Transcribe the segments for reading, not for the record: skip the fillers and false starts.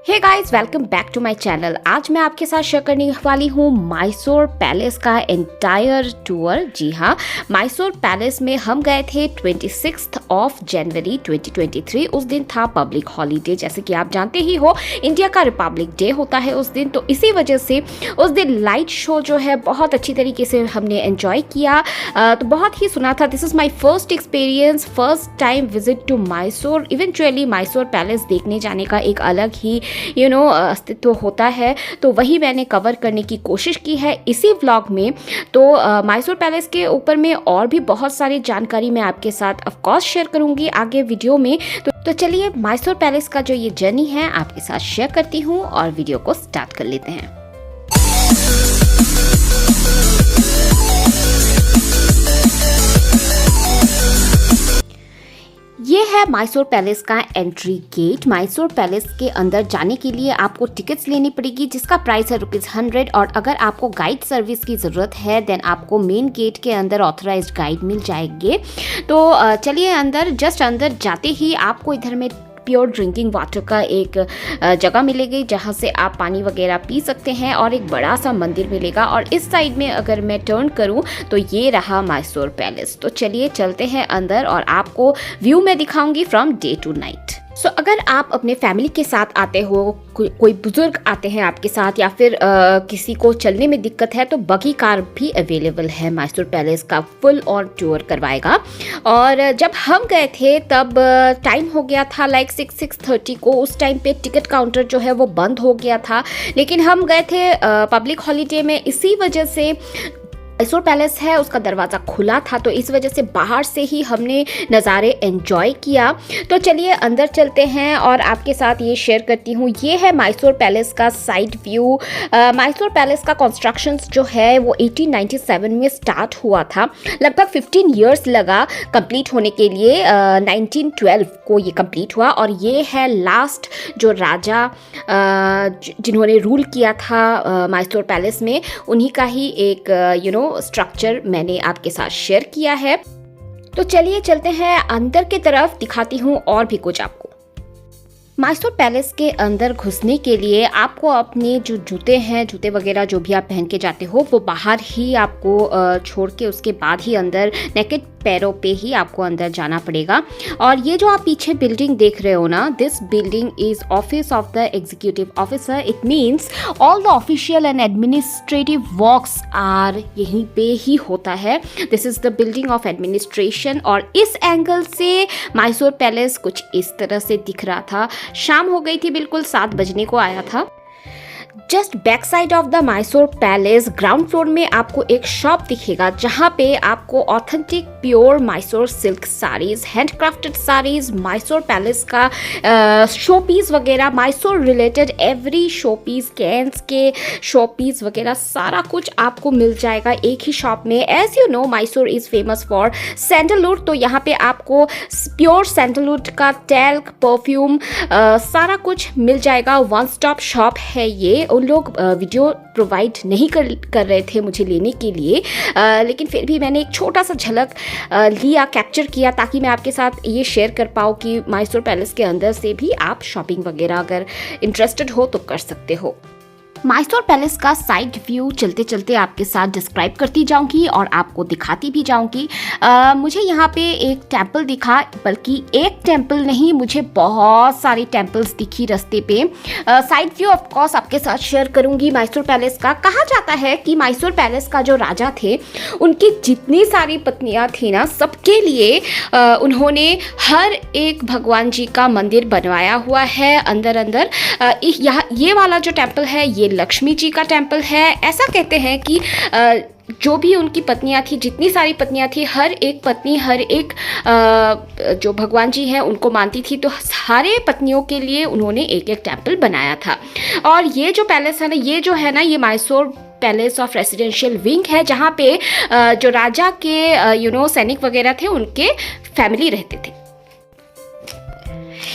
Hey guys, welcome back to my channel. आज मैं आपके साथ शेयर करने वाली हूँ मैसूर पैलेस का एंटायर टूर। जी हाँ, मैसूर पैलेस में हम गए थे 26 जनवरी 2023। उस दिन था पब्लिक हॉलीडे। जैसे कि आप जानते ही हो, इंडिया का रिपब्लिक डे होता है उस दिन, तो इसी वजह से उस दिन लाइट शो जो है बहुत अच्छी तरीके से हमने एंजॉय किया। तो बहुत ही सुना था। This is my first experience, first time visit to Mysore. Eventually Mysore palace देखने जाने का एक अलग ही अस्तित्व होता है, तो वही मैंने कवर करने की कोशिश की है इसी व्लॉग में। तो मैसूर पैलेस के ऊपर में और भी बहुत सारी जानकारी मैं आपके साथ ऑफ कोर्स शेयर करूंगी आगे वीडियो में। तो चलिए मैसूर पैलेस का जो ये जर्नी है आपके साथ शेयर करती हूँ और वीडियो को स्टार्ट कर लेते हैं। ये है मैसूर पैलेस का एंट्री गेट। मैसूर पैलेस के अंदर जाने के लिए आपको टिकट्स लेनी पड़ेगी, जिसका प्राइस है ₹100। और अगर आपको गाइड सर्विस की ज़रूरत है देन आपको मेन गेट के अंदर ऑथराइज्ड गाइड मिल जाएंगे। तो चलिए अंदर, जस्ट अंदर जाते ही आपको इधर में प्योर ड्रिंकिंग वाटर का एक जगह मिलेगी, जहाँ से आप पानी वगैरह पी सकते हैं, और एक बड़ा सा मंदिर मिलेगा। और इस साइड में अगर मैं टर्न करूँ तो ये रहा मैसूर पैलेस। तो चलिए चलते हैं अंदर और आपको व्यू में दिखाऊंगी फ्रॉम डे टू नाइट। सो अगर आप अपने फैमिली के साथ आते हो, कोई बुजुर्ग आते हैं आपके साथ, या फिर किसी को चलने में दिक्कत है, तो बगी कार भी अवेलेबल है। मैसूर पैलेस का फुल ऑन टूर करवाएगा। और जब हम गए थे तब टाइम हो गया था लाइक 6:30 को। उस टाइम पे टिकट काउंटर जो है वो बंद हो गया था, लेकिन हम गए थे पब्लिक हॉलीडे में, इसी वजह से मैसूर पैलेस है उसका दरवाज़ा खुला था, तो इस वजह से बाहर से ही हमने नज़ारे एंजॉय किया। तो चलिए अंदर चलते हैं और आपके साथ ये शेयर करती हूँ। ये है मैसूर पैलेस का साइड व्यू। मैसूर पैलेस का कंस्ट्रक्शन जो है वो 1897 में स्टार्ट हुआ था। लगभग 15 ईयर्स लगा कंप्लीट होने के लिए। 1912 को ये कंप्लीट हुआ। और ये है लास्ट जो राजा जिन्होंने रूल किया था मैसूर पैलेस में, उन्हीं का ही एक स्ट्रक्चर मैंने आपके साथ शेयर किया है। तो चलिए चलते हैं अंदर की तरफ, दिखाती हूँ और भी कुछ आपको। मैसूर पैलेस के अंदर घुसने के लिए आपको अपने जो जूते वगैरह जो भी आप पहन के जाते हो वो बाहर ही आपको छोड़ के उसके बाद ही अंदर नेकेड पैरों पे ही आपको अंदर जाना पड़ेगा। और ये जो आप पीछे बिल्डिंग देख रहे हो ना, this building is office of the executive officer. It means all the official and administrative works are यहीं पे ही होता है। This is the building of administration. और इस एंगल से मैसूर पैलेस कुछ इस तरह से दिख रहा था। शाम हो गई थी, बिल्कुल 7 बजने को आया था। Just back side of the Mysore palace ground floor में आपको एक शॉप दिखेगा, जहाँ पे आपको authentic pure Mysore silk saris, handcrafted saris, Mysore palace का शो पीस वगैरह, Mysore related every show piece, कैंस के शो पीस वगैरह सारा कुछ आपको मिल जाएगा एक ही शॉप में। As you know, Mysore is famous for sandalwood, तो यहाँ पे आपको प्योर सैंडलवुड का टैल्क, परफ्यूम सारा कुछ मिल जाएगा। वन स्टॉप शॉप है ये। उन लोग वीडियो प्रोवाइड नहीं कर रहे थे मुझे लेने के लिए, लेकिन फिर भी मैंने एक छोटा सा झलक लिया, कैप्चर किया, ताकि मैं आपके साथ ये शेयर कर पाऊँ कि मैसूर पैलेस के अंदर से भी आप शॉपिंग वगैरह अगर इंटरेस्टेड हो तो कर सकते हो। मैसूर पैलेस का साइड व्यू चलते चलते आपके साथ डिस्क्राइब करती जाऊंगी और आपको दिखाती भी जाऊंगी। मुझे यहाँ पे एक टेम्पल दिखा, बल्कि एक टेम्पल नहीं, मुझे बहुत सारी टेम्पल्स दिखी रास्ते पे। साइड व्यू ऑफ कोर्स आपके साथ शेयर करूंगी मैसूर पैलेस का। कहा जाता है कि मैसूर पैलेस का जो राजा थे, उनकी जितनी सारी पत्नियां थी ना, सबके लिए उन्होंने हर एक भगवान जी का मंदिर बनवाया हुआ है अंदर अंदर। यहाँ ये वाला जो टेम्पल है ये लक्ष्मी जी का टेम्पल है। ऐसा कहते हैं कि जो भी उनकी पत्नियां थी, जितनी सारी पत्नियां थी, हर एक पत्नी हर एक जो भगवान जी हैं उनको मानती थी, तो सारे पत्नियों के लिए उन्होंने एक एक टेम्पल बनाया था। और ये जो पैलेस है ना, ये Mysore palace of residential wing है, जहाँ पे जो राजा के सैनिक वगैरह थे, उनके फैमिली रहते थे।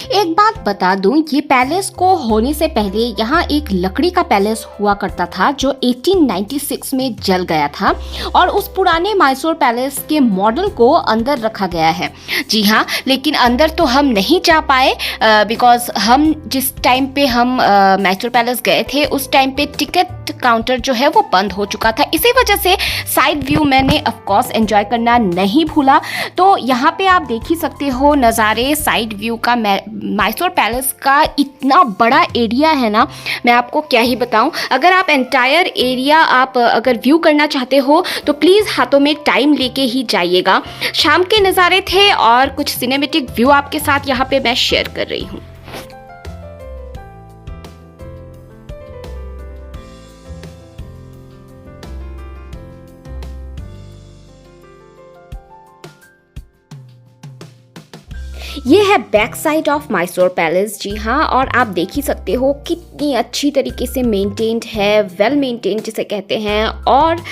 एक बात बता दूं, ये पैलेस को होने से पहले यहाँ एक लकड़ी का पैलेस हुआ करता था जो 1896 में जल गया था और उस पुराने मैसूर पैलेस के मॉडल को अंदर रखा गया है। जी हाँ, लेकिन अंदर तो हम नहीं जा पाए बिकॉज हम जिस टाइम पे हम मैसूर पैलेस गए थे उस टाइम पे टिकट काउंटर जो है वो बंद हो चुका था। इसी वजह से साइड व्यू मैंने ऑफ कोर्स एंजॉय करना नहीं भूला। तो यहाँ पे आप देख ही सकते हो नज़ारे साइड व्यू का। मैसूर पैलेस का इतना बड़ा एरिया है ना, मैं आपको क्या ही बताऊं। अगर आप एंटायर एरिया आप अगर व्यू करना चाहते हो तो प्लीज़ हाथों में टाइम लेके ही जाइएगा। शाम के नज़ारे थे और कुछ सिनेमेटिक व्यू आपके साथ यहाँ पे मैं शेयर कर रही हूँ। ये है back side of Mysore palace. जी हाँ, और आप देख ही सकते हो कितनी अच्छी तरीके से मेंटेन्ड है, वेल मेंटेन्ड जिसे कहते हैं। और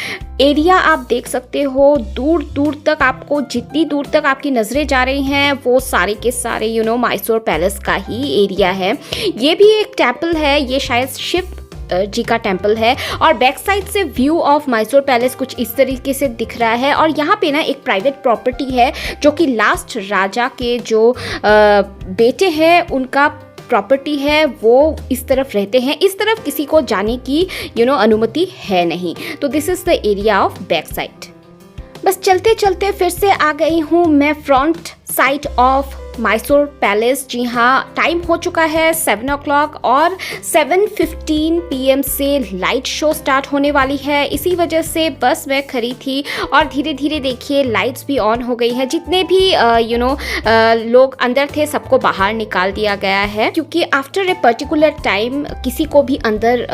एरिया आप देख सकते हो दूर दूर तक, आपको जितनी दूर तक आपकी नज़रें जा रही हैं वो सारे के सारे मैसूर पैलेस का ही एरिया है। ये भी एक टेम्पल है, ये शायद शिव जी का टेम्पल है। और बैक साइड से व्यू ऑफ मैसूर पैलेस कुछ इस तरीके से दिख रहा है। और यहाँ पे ना एक प्राइवेट प्रॉपर्टी है जो कि लास्ट राजा के जो बेटे हैं उनका प्रॉपर्टी है, वो इस तरफ रहते हैं। इस तरफ किसी को जाने की अनुमति है नहीं। तो this is the area of back side. बस चलते चलते फिर से आ गई हूँ मैं front side of Mysore palace. जी हाँ, टाइम हो चुका है 7 o'clock और 7:15 PM से लाइट शो स्टार्ट होने वाली है। इसी वजह से बस मैं खड़ी थी और धीरे धीरे देखिए लाइट्स भी ऑन हो गई है। जितने भी लोग अंदर थे सबको बाहर निकाल दिया गया है, क्योंकि आफ्टर ए पर्टिकुलर टाइम किसी को भी अंदर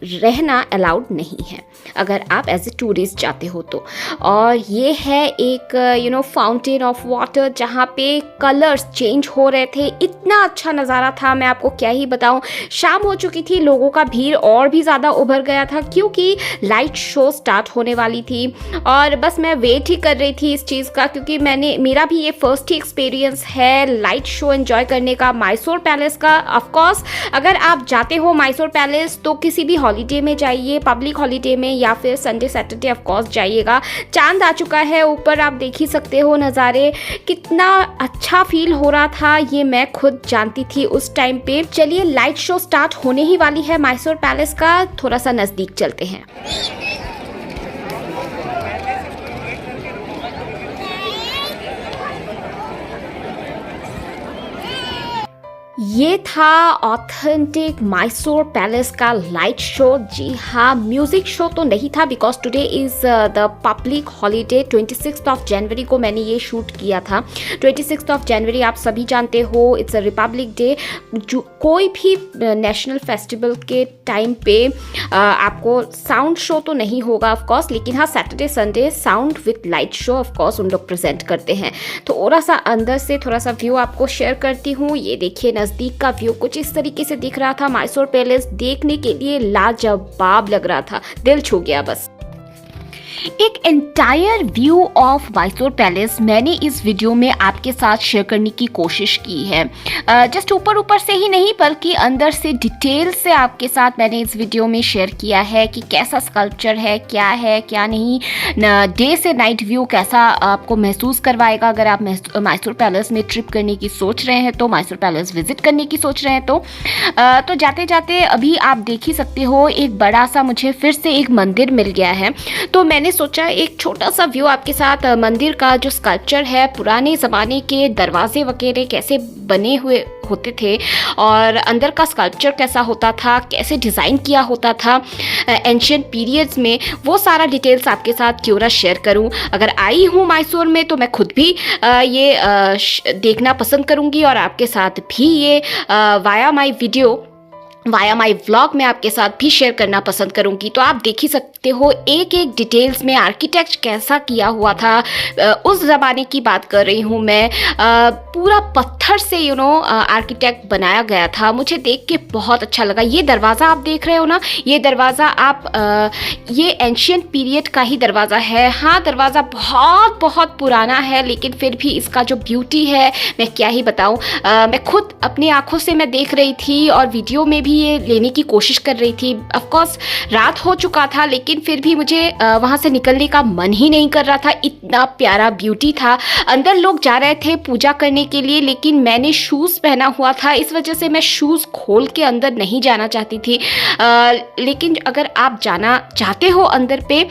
रहना अलाउड नहीं है अगर आप एज ए टूरिस्ट जाते हो तो। और ये है एक फाउंटेन ऑफ वाटर जहाँ पे कलर्स चेंज हो रहे थे। इतना अच्छा नज़ारा था, मैं आपको क्या ही बताऊं। शाम हो चुकी थी, लोगों का भीड़ और भी ज़्यादा उभर गया था क्योंकि लाइट शो स्टार्ट होने वाली थी। और बस मैं वेट ही कर रही थी इस चीज़ का, क्योंकि मेरा भी ये फर्स्ट ही एक्सपीरियंस है लाइट शो एंजॉय करने का मैसूर पैलेस का। ऑफकोर्स अगर आप जाते हो मैसूर पैलेस तो किसी भी हॉलीडे में जाइए, पब्लिक हॉलीडे में या फिर संडे सैटरडे ऑफकोर्स जाइएगा। चांद आ चुका है ऊपर, आप देख ही सकते हो नज़ारे। कितना अच्छा फील हो रहा था ये मैं खुद जानती थी उस टाइम पे। चलिए लाइट शो स्टार्ट होने ही वाली है मैसूर पैलेस का, थोड़ा सा नज़दीक चलते हैं। ये था ऑथेंटिक मैसूर पैलेस का लाइट शो। जी हाँ, म्यूजिक शो तो नहीं था because today is the public holiday. 26 जनवरी को मैंने ये शूट किया था। 26 जनवरी आप सभी जानते हो इट्स अ रिपब्लिक डे। जो कोई भी नेशनल फेस्टिवल के टाइम पे आपको साउंड शो तो नहीं होगा ऑफकोर्स, लेकिन हाँ Saturday Sunday sound with light show of course उन लोग प्रेजेंट करते हैं। तो थोड़ा सा अंदर से थोड़ा सा व्यू आपको शेयर करती हूँ। ये देखिए नज़दीक का व्यू कुछ इस तरीके से दिख रहा था। मैसूर पैलेस देखने के लिए लाजवाब लग रहा था, दिल छू गया बस। एक entire view of Mysore palace मैंने इस वीडियो में आपके साथ शेयर करने की कोशिश की है। जस्ट ऊपर ऊपर से ही नहीं बल्कि अंदर से डिटेल से आपके साथ मैंने इस वीडियो में शेयर किया है कि कैसा स्कल्पचर है क्या नहीं, डे से नाइट व्यू कैसा आपको महसूस करवाएगा। अगर आप मैसूर पैलेस में ट्रिप करने की सोच रहे हैं तो, मैसूर पैलेस विजिट करने की सोच रहे हैं तो जाते जाते अभी आप देख ही सकते हो एक बड़ा सा मुझे फिर से एक मंदिर मिल गया है। तो मैंने सोचा एक छोटा सा व्यू आपके साथ मंदिर का जो स्कल्पचर है, पुराने ज़माने के दरवाजे वगैरह कैसे बने हुए होते थे और अंदर का स्कल्पचर कैसा होता था, कैसे डिज़ाइन किया होता था एंशिएंट पीरियड्स में, वो सारा डिटेल्स आपके साथ क्यों ना शेयर करूं। अगर आई हूं मैसूर में तो मैं खुद भी ये देखना पसंद करूंगी और आपके साथ भी ये via my video via my vlog में आपके साथ भी शेयर करना पसंद करूंगी। तो आप देख ही सकते हो एक एक डिटेल्स में आर्किटेक्ट कैसा किया हुआ था। उस ज़माने की बात कर रही हूँ मैं। पूरा पत्थर से आर्किटेक्ट बनाया गया था। मुझे देख के बहुत अच्छा लगा। ये दरवाज़ा आप देख रहे हो ना, ये दरवाज़ा ये एंशियंट पीरियड का ही दरवाज़ा है। हाँ, दरवाज़ा बहुत बहुत पुराना है, लेकिन फिर भी इसका जो ब्यूटी है मैं क्या ही बताऊँ। मैं खुद अपनी आँखों से मैं देख रही थी और वीडियो में भी ये लेने की कोशिश कर रही थी। ऑफ कोर्स रात हो चुका था, लेकिन फिर भी मुझे वहाँ से निकलने का मन ही नहीं कर रहा था। इतना प्यारा ब्यूटी था। अंदर लोग जा रहे थे पूजा करने के लिए, लेकिन मैंने शूज़ पहना हुआ था, इस वजह से मैं शूज़ खोल के अंदर नहीं जाना चाहती थी। लेकिन अगर आप जाना चाहते हो अंदर पे,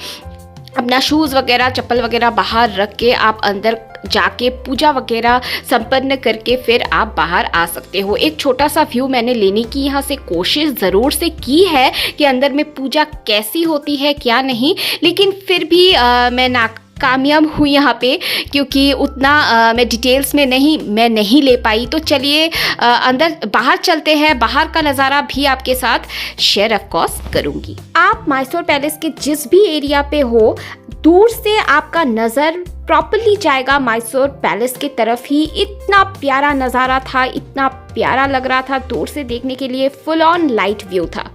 अपना शूज़ वगैरह चप्पल वगैरह बाहर रख के आप अंदर जाके पूजा वगैरह संपन्न करके फिर आप बाहर आ सकते हो। एक छोटा सा व्यू मैंने लेने की यहाँ से कोशिश ज़रूर से की है कि अंदर में पूजा कैसी होती है क्या नहीं, लेकिन फिर भी मैं कामयाब हुई यहाँ पे, क्योंकि उतना मैं डिटेल्स में नहीं ले पाई। तो चलिए अंदर बाहर चलते हैं। बाहर का नज़ारा भी आपके साथ शेयर ऑफ कोर्स करूँगी। आप मैसूर पैलेस के जिस भी एरिया पे हो, दूर से आपका नज़र प्रॉपरली जाएगा मैसूर पैलेस की तरफ ही। इतना प्यारा नज़ारा था, इतना प्यारा लग रहा था दूर से देखने के लिए। फुल ऑन लाइट व्यू था।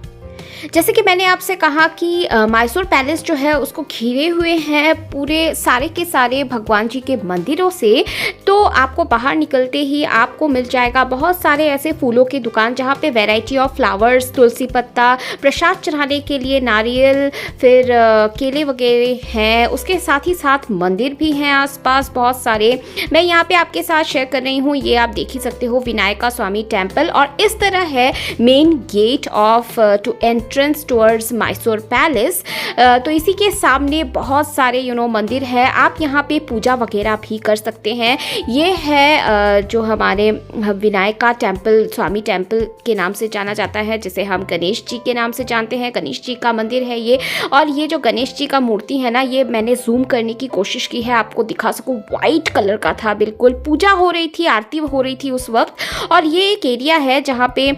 जैसे कि मैंने आपसे कहा कि मैसूर पैलेस जो है उसको घिरे हुए हैं पूरे सारे के सारे भगवान जी के मंदिरों से। तो आपको बाहर निकलते ही आपको मिल जाएगा बहुत सारे ऐसे फूलों की दुकान जहाँ पे वैरायटी ऑफ फ्लावर्स, तुलसी पत्ता, प्रसाद चढ़ाने के लिए नारियल, फिर केले वगैरह हैं। उसके साथ ही साथ मंदिर भी हैं आसपास बहुत सारे। मैं यहाँ पे आपके साथ शेयर कर रही हूँ। ये आप देख ही सकते हो विनायका स्वामी टेम्पल, और इस तरह है main gate of to entrance towards Mysore palace. तो इसी के सामने बहुत सारे मंदिर है। आप यहाँ पे पूजा वगैरह भी कर सकते हैं। ये है जो हमारे विनायका टेम्पल, स्वामी टेम्पल के नाम से जाना जाता है, जिसे हम गणेश जी के नाम से जानते हैं। गणेश जी का मंदिर है ये। और ये जो गणेश जी का मूर्ति है ना, ये मैंने जूम करने की कोशिश की है आपको दिखा सकूँ। वाइट कलर का था बिल्कुल। पूजा हो रही थी, आरती हो रही थी उस वक्त। और ये एक एरिया है जहाँ पे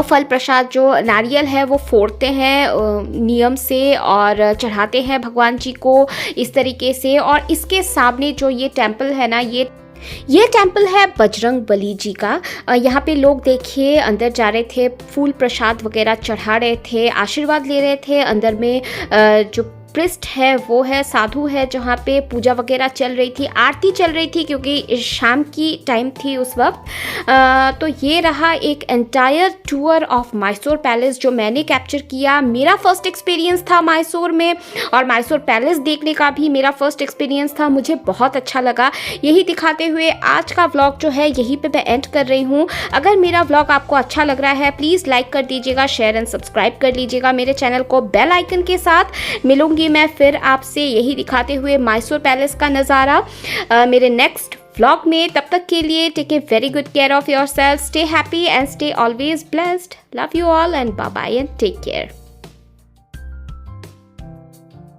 फल प्रसाद जो नारियल है वो फोड़ते हैं नियम से और चढ़ाते हैं भगवान जी को इस तरीके से। और इसके सामने जो ये टेम्पल है ना, ये टेम्पल है बजरंग बली जी का। यहाँ पे लोग देखिए अंदर जा रहे थे, फूल प्रसाद वगैरह चढ़ा रहे थे, आशीर्वाद ले रहे थे। अंदर में जो प्रिस्ट है वो है, साधु है, जहाँ पे पूजा वगैरह चल रही थी, आरती चल रही थी, क्योंकि शाम की टाइम थी उस वक्त। तो ये रहा एक entire tour of Mysore palace जो मैंने कैप्चर किया। मेरा फर्स्ट एक्सपीरियंस था मैसूर में, और मैसूर पैलेस देखने का भी मेरा फर्स्ट एक्सपीरियंस था। मुझे बहुत अच्छा लगा। यही दिखाते हुए आज का व्लॉग जो है यहीं पे मैं एंड कर रही हूँ। अगर मेरा व्लॉग आपको अच्छा लग रहा है प्लीज़ लाइक कर दीजिएगा, शेयर एंड सब्सक्राइब कर लीजिएगा मेरे चैनल को बेल आइकन के साथ। मिलूंगी मैं फिर आपसे यही दिखाते हुए मैसूर पैलेस का नज़ारा मेरे नेक्स्ट व्लॉग में। तब तक के लिए take a very good care of yourself, stay happy and stay always blessed. Love you all and bye bye and take care.